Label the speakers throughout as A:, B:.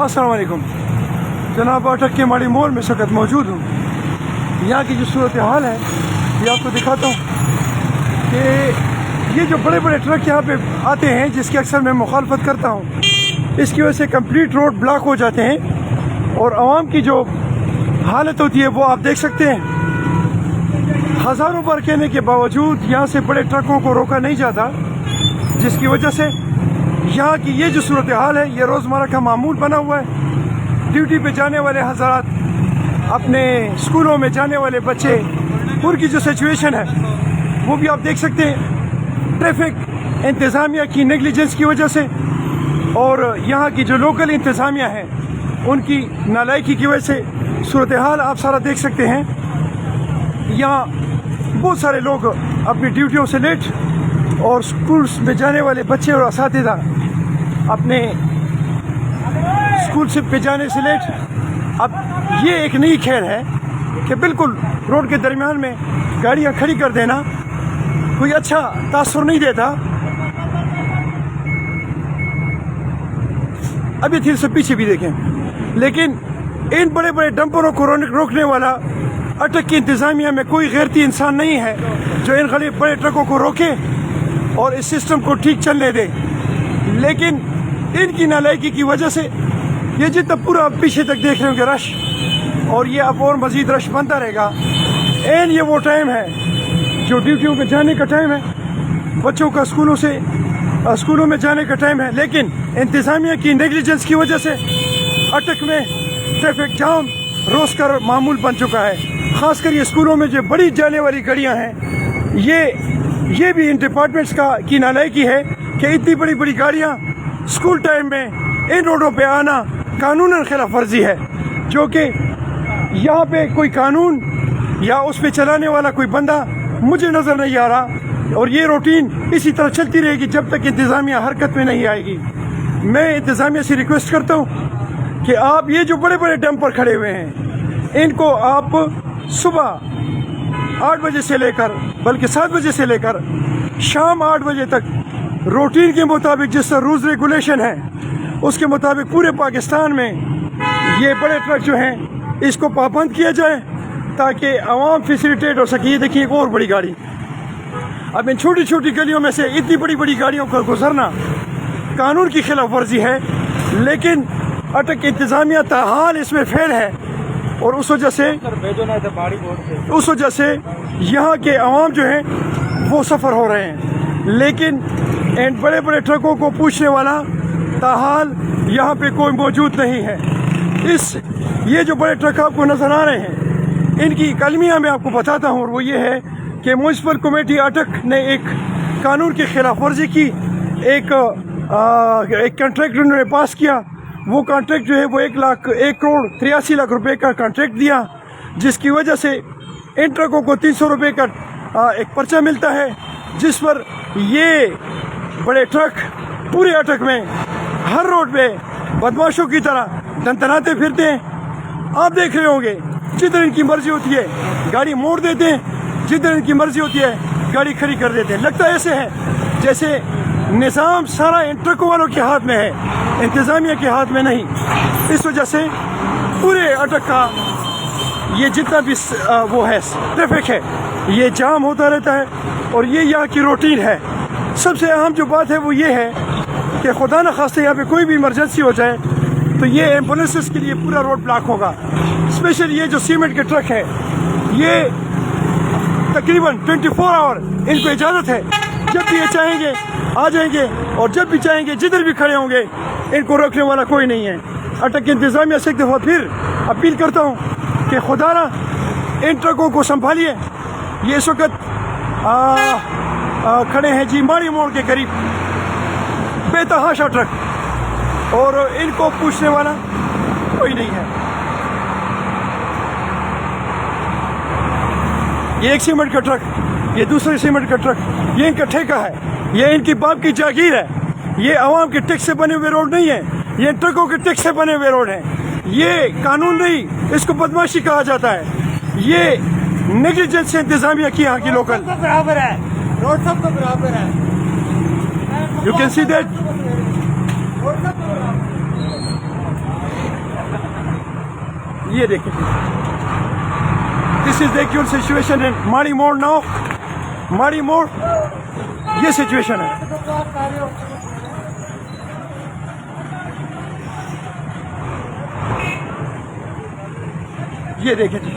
A: अस्सलाम वालेकुम जनाब, अटक के माड़ी मोड़ में इस वक्त मौजूद हूँ। यहाँ की जो सूरत हाल है ये आपको दिखाता हूँ कि ये जो बड़े बड़े ट्रक यहाँ पे आते हैं, जिसकी अक्सर मैं मुखालफत करता हूँ, इसकी वजह से कंप्लीट रोड ब्लॉक हो जाते हैं और आवाम की जो हालत होती है वो आप देख सकते हैं। हज़ारों बार कहने के बावजूद यहाँ से बड़े ट्रकों को रोका नहीं जाता, जिसकी वजह से यहाँ की ये जो सूरत हाल है ये रोज़मर्रा का मामूल बना हुआ है। ड्यूटी पे जाने वाले हज़रात, अपने स्कूलों में जाने वाले बच्चे, उनकी जो सिचुएशन है वो भी आप देख सकते हैं। ट्रैफिक इंतज़ामिया की नेगलिजेंस की वजह से और यहाँ की जो लोकल इंतज़ामिया है उनकी नालायकी की वजह से सूरत हाल आप सारा देख सकते हैं। यहाँ बहुत सारे लोग अपनी ड्यूटियों से लेट और स्कूल्स में जाने वाले बच्चे और असातिज़ा अपने स्कूल से पे जाने से लेट। अब ये एक नई खैर है कि बिल्कुल रोड के दरमियान में गाड़ियाँ खड़ी कर देना कोई अच्छा तासुर नहीं देता। अभी फिर से पीछे भी देखें, लेकिन इन बड़े बड़े डंपरों को रोकने वाला अटक की इंतज़ामिया में कोई गैरती इंसान नहीं है जो इन बड़े ट्रकों को रोके और इस सिस्टम को ठीक चलने दे। लेकिन इनकी नालायकी की वजह से ये जितना पूरा पीछे तक देख रहे होंगे रश, और ये अब और मज़ीद रश बनता रहेगा। एंड ये वो टाइम है जो ड्यूटियों पे जाने का टाइम है, बच्चों का स्कूलों में जाने का टाइम है, लेकिन इंतज़ामिया की नेगलिजेंस की वजह से अटक में ट्रैफिक जाम रोज़ का मामूल बन चुका है। ख़ासकर ये स्कूलों में जो बड़ी जाने वाली गाड़ियाँ हैं, ये भी इन डिपार्टमेंट्स की नालायकी है कि इतनी बड़ी बड़ी गाड़ियाँ स्कूल टाइम में इन रोडों पे आना कानूनन खिलाफ वर्जी है, जो कि यहाँ पे कोई कानून या उस पे चलाने वाला कोई बंदा मुझे नज़र नहीं आ रहा। और ये रूटीन इसी तरह चलती रहेगी जब तक इंतज़ामिया हरकत में नहीं आएगी। मैं इंतज़ामिया से रिक्वेस्ट करता हूँ कि आप ये जो बड़े बड़े डंपर खड़े हुए हैं, इनको आप सुबह 8 बजे से लेकर, बल्कि 7 बजे से लेकर शाम 8 बजे तक रूटीन के मुताबिक, जिस रूल्स रेगुलेशन है उसके मुताबिक पूरे पाकिस्तान में ये बड़े ट्रक जो हैं इसको पाबंद किया जाए ताकि आवाम फैसिलिटेट हो सके। ये देखिए एक और बड़ी गाड़ी, अब इन छोटी छोटी गलियों में से इतनी बड़ी बड़ी गाड़ियों का गुजरना कानून की खिलाफ वर्जी है, लेकिन अटक इंतज़ामिया ताहाल इसमें फेल है और उस वजह से यहाँ के अवाम जो हैं वो सफ़र हो रहे हैं। लेकिन इन बड़े बड़े ट्रकों को पूछने वाला ताहाल यहाँ पे कोई मौजूद नहीं है। ये जो बड़े ट्रक आपको नज़र आ रहे हैं, इनकी कलमिया मैं आपको बताता हूँ, और वो ये है कि म्यूनसिपल कमेटी अटक ने एक कानून की खिलाफ वर्जी की, एक कॉन्ट्रैक्ट उन्होंने पास किया। वो कॉन्ट्रैक्ट जो है वो 1,83,00,000 रुपए का कॉन्ट्रैक्ट दिया, जिसकी वजह से इन ट्रकों को 300 रुपये का एक पर्चा मिलता है, जिस पर ये बड़े ट्रक पूरे अटक में हर रोड पे बदमाशों की तरह दंतनाते फिरते हैं। आप देख रहे होंगे जिधर इनकी मर्जी होती है गाड़ी मोड़ देते हैं, जिधर इनकी मर्जी होती है गाड़ी खड़ी कर देते हैं। लगता ऐसे है जैसे निज़ाम सारा इन ट्रकों वालों के हाथ में है, इंतज़ामिया के हाथ में नहीं। इस वजह से पूरे अटक का ये जितना भी वो है ट्रैफिक है ये जाम होता रहता है, और ये यहाँ की रूटीन है। सबसे अहम जो बात है वो ये है कि खुदा न खास्ते यहाँ पे कोई भी इमरजेंसी हो जाए तो ये एम्बुलेंसेस के लिए पूरा रोड ब्लॉक होगा। स्पेशल ये जो सीमेंट के ट्रक है, ये तकरीबन 24 आवर इनको इजाज़त है, जब भी ये चाहेंगे आ जाएंगे, और जब भी चाहेंगे जिधर भी खड़े होंगे इनको रोकने वाला कोई नहीं है। अटक की इंतज़ामिया से एक दफ़ा फिर अपील करता हूँ कि खुदा ना इन ट्रकों को संभालिए। ये इस वक्त खड़े हैं जी माड़ी मोड़ के करीब बेतहाशा ट्रक, और इनको पूछने वाला कोई नहीं है। ये एक सीमेंट का ट्रक, ये दूसरे सीमेंट का ट्रक, ये इनका ठेका है, ये इनकी बाप की जागीर है। ये आवाम के टैक्स से बने हुए रोड नहीं है, ये ट्रकों के टैक्स से बने हुए रोड हैं। ये कानून नहीं, इसको बदमाशी कहा जाता है। ये नेग्लिजेंस से इंतजामिया की यहाँ की लोकल
B: बराबर है, रोड सबको बराबर है।
A: You can see that. یہ دیکھیں دس از دا ایکچوئل سچویشن ان ماڑی موڑ ناؤ. ماڑی موڑ یہ سچویشن ہے. یہ دیکھیں جی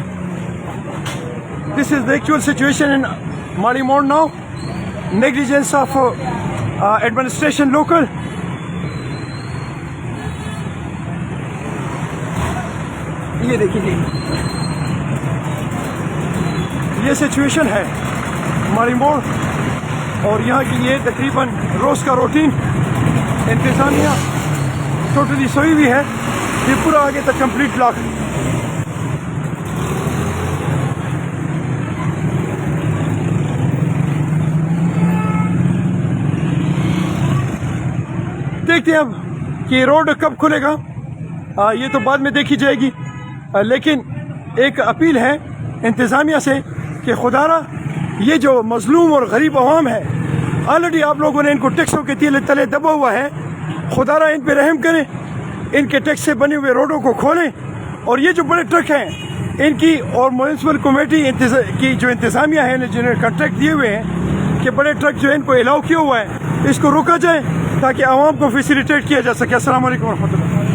A: دس از دا ایکچوئل سچویشن ان ماڑی موڑ now. Negligence of administration local. یہ دیکھیں جی یہ سچویشن ہے ماڑی موڑ اور یہاں کی یہ تقریباً روز کا روٹین. انتظامیہ ٹوٹلی سوئی ہوئی ہے. یہ پورا آگے تک کمپلیٹ بلاک. دیکھتے ہیں اب کہ روڈ کب کھلے گا. یہ تو بعد میں دیکھی جائے گی. لیکن ایک اپیل ہے انتظامیہ سے کہ خدا را یہ جو مظلوم اور غریب عوام ہے آلریڈی آپ لوگوں نے ان کو ٹیکسوں کے تلے دبا ہوا ہے. خدا را ان پہ رحم کریں. ان کے ٹیکس سے بنے ہوئے روڈوں کو کھولیں. اور یہ جو بڑے ٹرک ہیں ان کی اور میونسپل کمیٹی کی جو انتظامیہ ہے جنہوں نے کنٹریکٹ دیے ہوئے ہیں کہ بڑے ٹرک جو ان کو الاؤ کیا ہوا ہے اس کو روکا جائے تاکہ عوام کو فیسیلیٹیٹ کیا جا سکے. السلام علیکم ورحمۃ اللہ.